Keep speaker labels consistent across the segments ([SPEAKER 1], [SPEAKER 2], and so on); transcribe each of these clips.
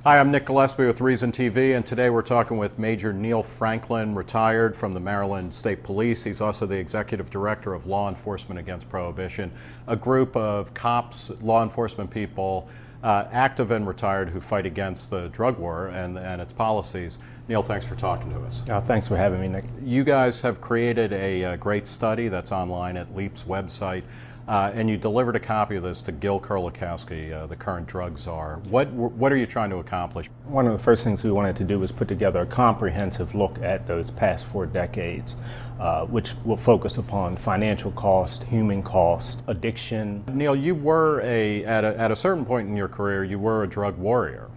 [SPEAKER 1] Hi, I'm Nick Gillespie with Reason TV, and today we're talking with Major Neill Franklin, retired from the Maryland State Police. He's also the Executive Director of Law Enforcement Against Prohibition, a group of cops, law enforcement people, active and retired, who fight against the drug war and its policies. Neill, thanks for talking to us.
[SPEAKER 2] Thanks for having me, Nick.
[SPEAKER 1] You guys have created a great study that's online at LEAP's website. And you delivered a copy of this to Gil Kerlikowske, the current drug czar. What are you trying to accomplish?
[SPEAKER 2] One of the first things we wanted to do was put together a comprehensive look at those past 4 decades, which will focus upon financial cost, human cost, addiction.
[SPEAKER 1] Neill, you were at a certain point in your career, you were a drug warrior,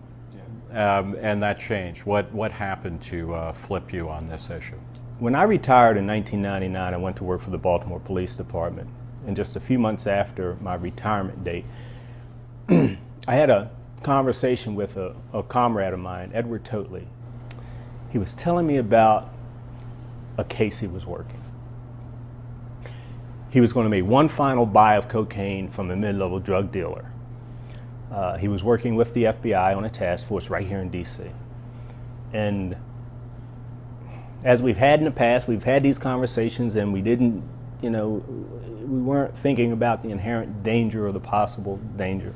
[SPEAKER 1] and that changed. What happened to flip you on this issue?
[SPEAKER 2] When I retired in 1999, I went to work for the Baltimore Police Department. And just a few months after my retirement date, I had a conversation with a comrade of mine, Edward Totley. He was telling me about a case he was working. He was going to make one final buy of cocaine from a mid-level drug dealer. He was working with the FBI on a task force right here in DC. And as we've had in the past, we've had these conversations and we didn't, we weren't thinking about the inherent danger or the possible danger.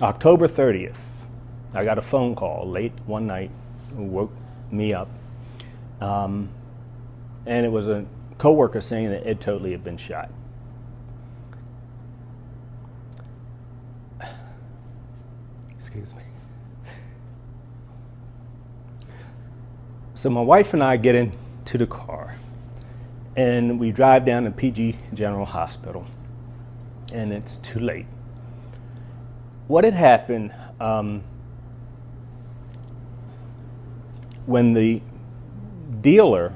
[SPEAKER 2] October 30th, I got a phone call late one night, woke me up, and it was a coworker saying that Ed Totley had been shot. Excuse me. So my wife and I get into the car and we drive down to PG General Hospital, and it's too late. What had happened when the dealer,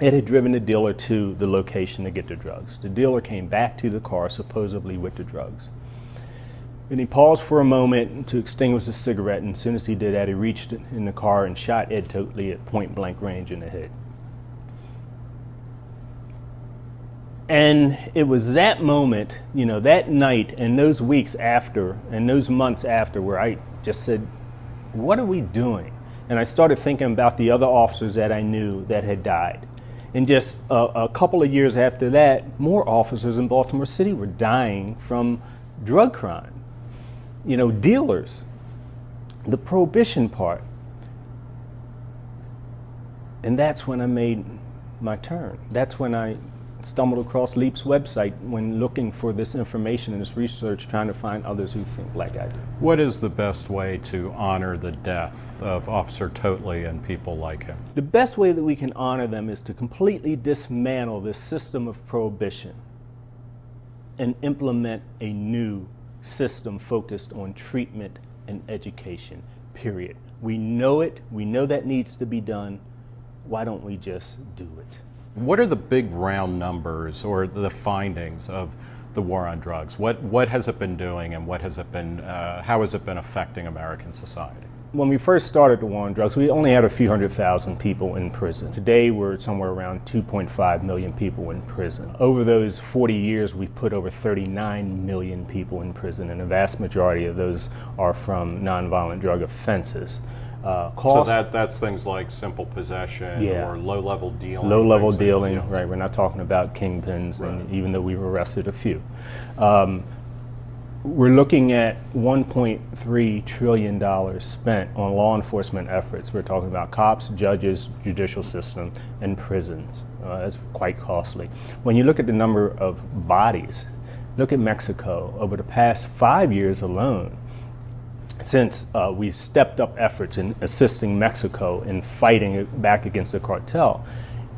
[SPEAKER 2] it had driven the dealer to the location to get the drugs. The dealer came back to the car supposedly with the drugs. And he paused for a moment to extinguish a cigarette, and as soon as he did that, he reached in the car and shot Ed Totley at point blank range in the head. And it was that moment, that night and those weeks after and those months after where I just said, what are we doing? And I started thinking about the other officers that I knew that had died. And just a couple of years after that, more officers in Baltimore City were dying from drug crime. Dealers, the prohibition part. And that's when I made my turn. That's when I stumbled across LEAP's website when looking for this information and this research, trying to find others who think like I do.
[SPEAKER 1] What is the best way to honor the death of Officer Totley and people like him?
[SPEAKER 2] The best way that we can honor them is to completely dismantle this system of prohibition and implement a new system focused on treatment and education, period. We know it, we know that needs to be done. Why don't we just do it?
[SPEAKER 1] What are the big round numbers or the findings of the war on drugs? What has it been doing, and how has it been affecting American society?
[SPEAKER 2] When we first started the war on drugs, we only had a few 100,000 people in prison. Today, we're somewhere around 2.5 million people in prison. Over those 40 years, we've put over 39 million people in prison, and the vast majority of those are from nonviolent drug offenses.
[SPEAKER 1] So that's things like simple possession, or low-level dealing.
[SPEAKER 2] Low-level dealing, right. We're not talking about kingpins, right. And even though we've arrested a few. We're looking at $1.3 trillion spent on law enforcement efforts. We're talking about cops, judges, judicial system, and prisons. That's quite costly. When you look at the number of bodies, look at Mexico. Over the past 5 years alone, since we stepped up efforts in assisting Mexico in fighting back against the cartel,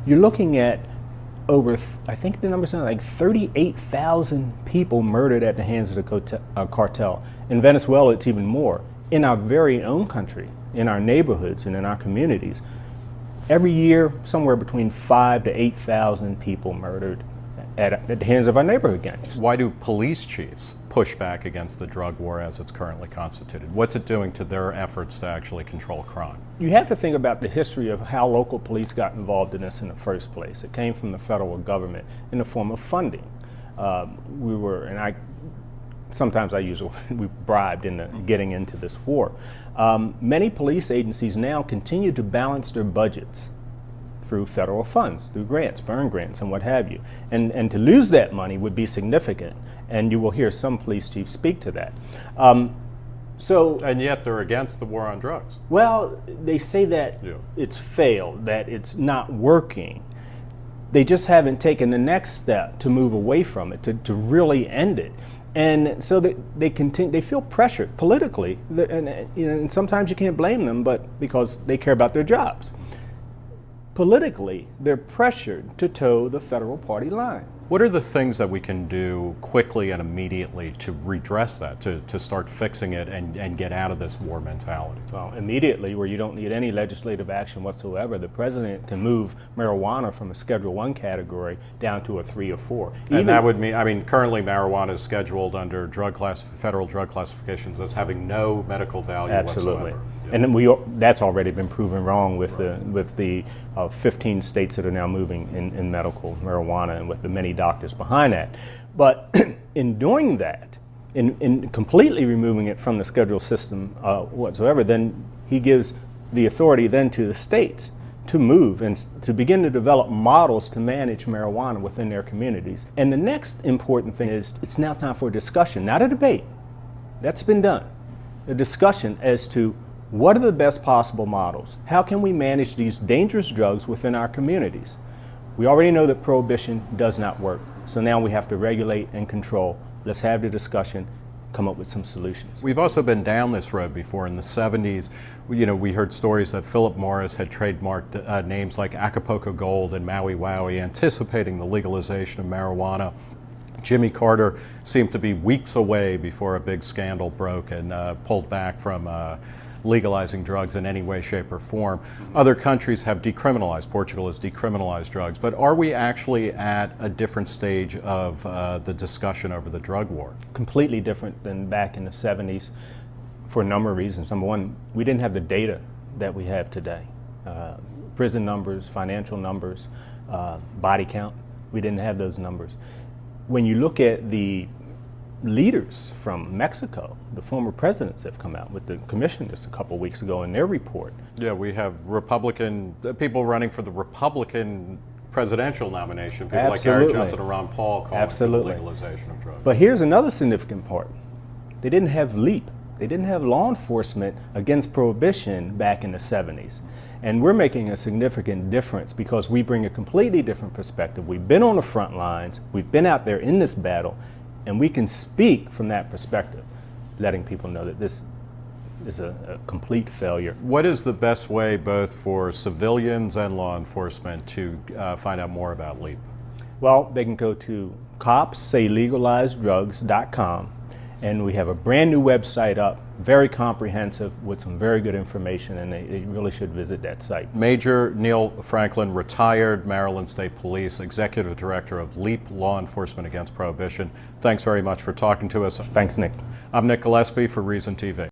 [SPEAKER 2] you're looking at over, I think the number's like 38,000 people murdered at the hands of the cartel. In Venezuela, it's even more. In our very own country, in our neighborhoods and in our communities, every year, somewhere between 5,000 to 8,000 people murdered at the hands of our neighborhood gangs.
[SPEAKER 1] Why do police chiefs push back against the drug war as it's currently constituted? What's it doing to their efforts to actually control crime?
[SPEAKER 2] You have to think about the history of how local police got involved in this in the first place. It came from the federal government in the form of funding. And I sometimes I use we bribed into getting into this war. Many police agencies now continue to balance their budgets through federal funds, through grants, burn grants, and what have you. And to lose that money would be significant, and you will hear some police chiefs speak to that.
[SPEAKER 1] And yet they're against the war on drugs.
[SPEAKER 2] Well, they say that it's failed, that it's not working. They just haven't taken the next step to move away from it, to really end it. And so they continue. They feel pressured politically, and sometimes you can't blame them, but because they care about their jobs. Politically, they're pressured to toe the federal party line.
[SPEAKER 1] What are the things that we can do quickly and immediately to redress that, to start fixing it and get out of this war mentality?
[SPEAKER 2] Well, immediately, where you don't need any legislative action whatsoever, the president can move marijuana from a Schedule I category down to a 3 or 4.
[SPEAKER 1] And that would mean, currently marijuana is scheduled under federal drug classifications as having no medical value
[SPEAKER 2] Absolutely.
[SPEAKER 1] whatsoever.
[SPEAKER 2] And then that's already been proven wrong with the 15 states that are now moving in medical marijuana, and with the many doctors behind that. But in doing that, in completely removing it from the schedule system whatsoever, then he gives the authority then to the states to move and to begin to develop models to manage marijuana within their communities. And the next important thing is it's now time for a discussion, not a debate. That's been done. A discussion as to what are the best possible models? How can we manage these dangerous drugs within our communities? We already know that prohibition does not work, so now we have to regulate and control. Let's have the discussion, come up with some solutions.
[SPEAKER 1] We've also been down this road before. In the 70s, we heard stories that Philip Morris had trademarked names like Acapulco Gold and Maui Wowie, anticipating the legalization of marijuana. Jimmy Carter seemed to be weeks away before a big scandal broke and pulled back from legalizing drugs in any way, shape, or form. Other countries have decriminalized. Portugal has decriminalized drugs. But are we actually at a different stage of the discussion over the drug war?
[SPEAKER 2] Completely different than back in the 70s for a number of reasons. Number one, we didn't have the data that we have today. Prison numbers, financial numbers, body count, we didn't have those numbers. When you look at the leaders from Mexico, the former presidents have come out with the commission just a couple weeks ago in their report.
[SPEAKER 1] Yeah, we have Republican people running for the Republican presidential nomination, people like Gary Johnson and Ron Paul calling for the legalization of drugs.
[SPEAKER 2] But here's another significant part. They didn't have LEAP. They didn't have law enforcement against prohibition back in the 70s. And we're making a significant difference because we bring a completely different perspective. We've been on the front lines, we've been out there in this battle, and we can speak from that perspective, letting people know that this is a complete failure.
[SPEAKER 1] What is the best way both for civilians and law enforcement to find out more about LEAP?
[SPEAKER 2] Well, they can go to copssaylegalizeddrugs.com, and we have a brand new website up, very comprehensive with some very good information, and they really should visit that site.
[SPEAKER 1] Major Neill Franklin, retired Maryland State Police, Executive Director of LEAP Law Enforcement Against Prohibition. Thanks very much for talking to us.
[SPEAKER 2] Thanks, Nick.
[SPEAKER 1] I'm Nick Gillespie for Reason TV.